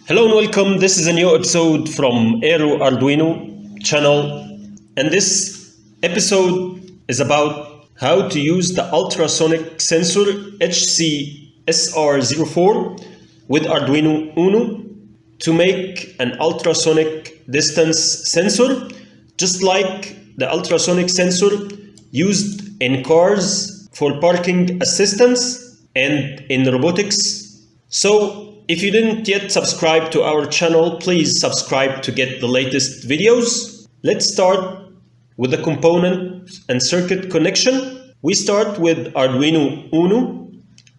Hello and welcome. This is a new episode from Aero Arduino channel, and this episode is about how to use the ultrasonic sensor HC-SR04 with Arduino Uno to make an ultrasonic distance sensor, just like the ultrasonic sensor used in cars for parking assistance and in robotics. So if you didn't yet subscribe to our channel, please subscribe to get the latest videos. Let's start with the component and circuit connection. We start with Arduino Uno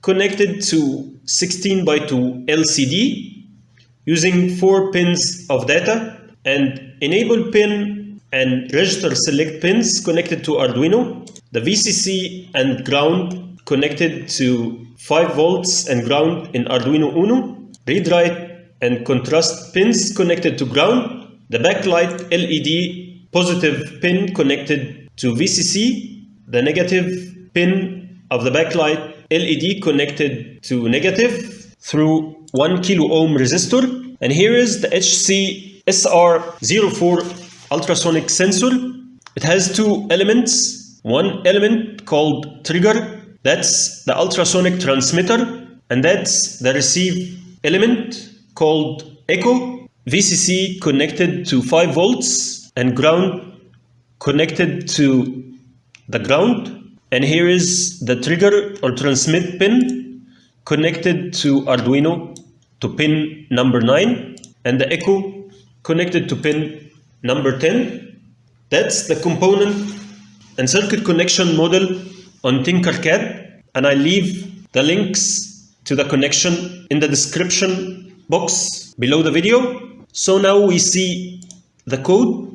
connected to 16x2 LCD using 4 pins of data and enable pin and register select pins connected to Arduino, the VCC and ground connected to 5 volts and ground in Arduino Uno, read write and contrast pins connected to ground, the backlight LED positive pin connected to VCC, the negative pin of the backlight LED connected to negative through 1 kilo ohm resistor. And here is the HC-SR04 ultrasonic sensor. It has 2 elements. One element called trigger, that's the ultrasonic transmitter, and that's the receive element called echo. VCC connected to 5 volts and ground connected to the ground. And here is the trigger or transmit pin connected to Arduino to pin number 9, and the echo connected to pin number 10. That's the component and circuit connection model on Tinkercad, and I leave the links to the connection in the description box below the video. So now we see the code.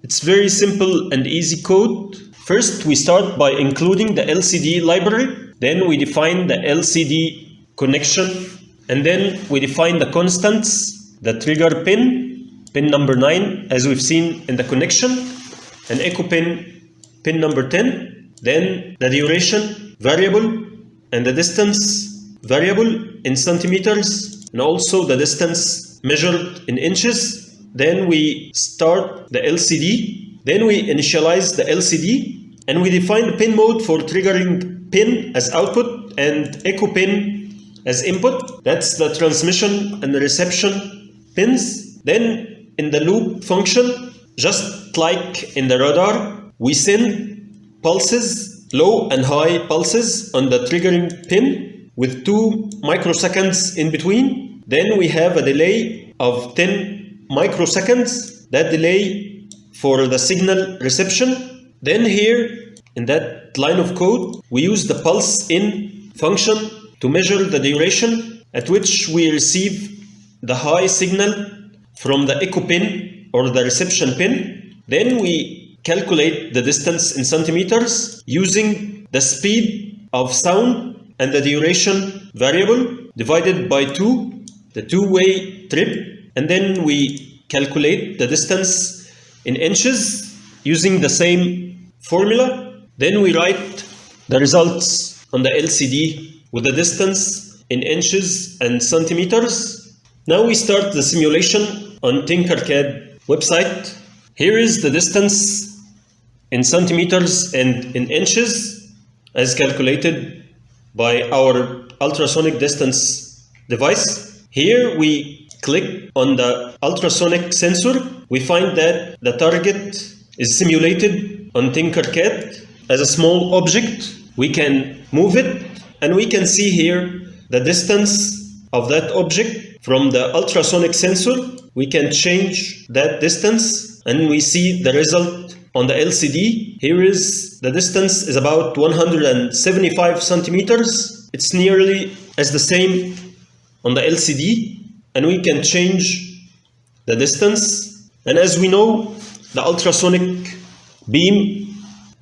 It's very simple and easy code. First, we start by including the LCD library. Then we define the LCD connection, and then we define the constants, the trigger pin, pin number 9, as we've seen in the connection, and echo pin, pin number 10. Then the duration variable and the distance variable in centimeters, and also the distance measured in inches. Then we start the LCD. Then we initialize the LCD, and we define the pin mode for triggering pin as output and echo pin as input. That's the transmission and the reception pins. Then in the loop function, just like in the radar, we send pulses, low and high pulses on the triggering pin with 2 microseconds in between. Then we have a delay of 10 microseconds, that delay for the signal reception. Then here in that line of code, we use the pulse in function to measure the duration at which we receive the high signal from the echo pin or the reception pin. Then we calculate the distance in centimeters using the speed of sound and the duration variable divided by 2, the two-way trip. And then we calculate the distance in inches using the same formula. Then we write the results on the LCD with the distance in inches and centimeters. Now we start the simulation on Tinkercad website. Here is the distance in centimeters and in inches as calculated by our ultrasonic distance device. Here we click on the ultrasonic sensor. We find that the target is simulated on Tinkercad as a small object. We can move it, and we can see here the distance of that object from the ultrasonic sensor. We can change that distance, and we see the result on the LCD. Here is the distance is about 175 centimeters. It's nearly as the same on the LCD, and we can change the distance. And as we know, the ultrasonic beam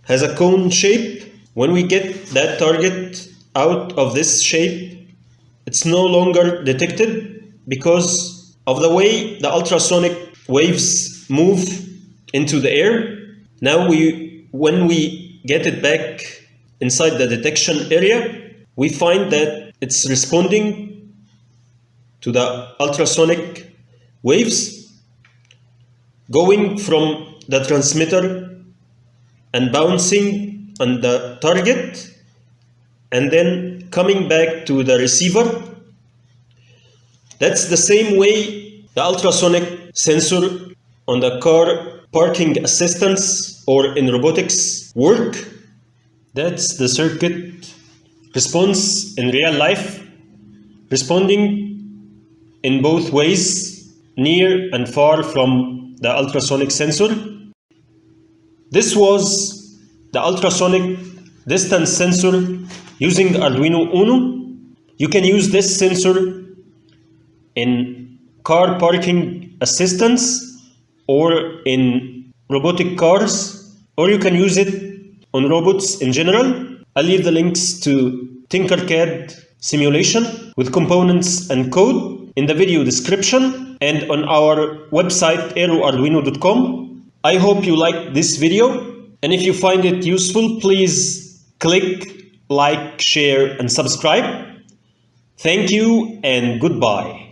has a cone shape. When we get that target out of this shape, it's no longer detected because of the way the ultrasonic waves move into the air. Now when we get it back inside the detection area, we find that it's responding to the ultrasonic waves, going from the transmitter and bouncing on the target, and then coming back to the receiver. That's the same way the ultrasonic sensor on the car parking assistance or in robotics work. That's the circuit response in real life, responding in both ways, near and far from the ultrasonic sensor. This was the ultrasonic distance sensor using Arduino Uno. You can use this sensor in car parking assistance or in robotic cars, or you can use it on robots in general. I'll leave the links to Tinkercad simulation with components and code in the video description and on our website aeroarduino.com. I hope you liked this video, and if you find it useful, please click like, share, and subscribe. Thank you and goodbye.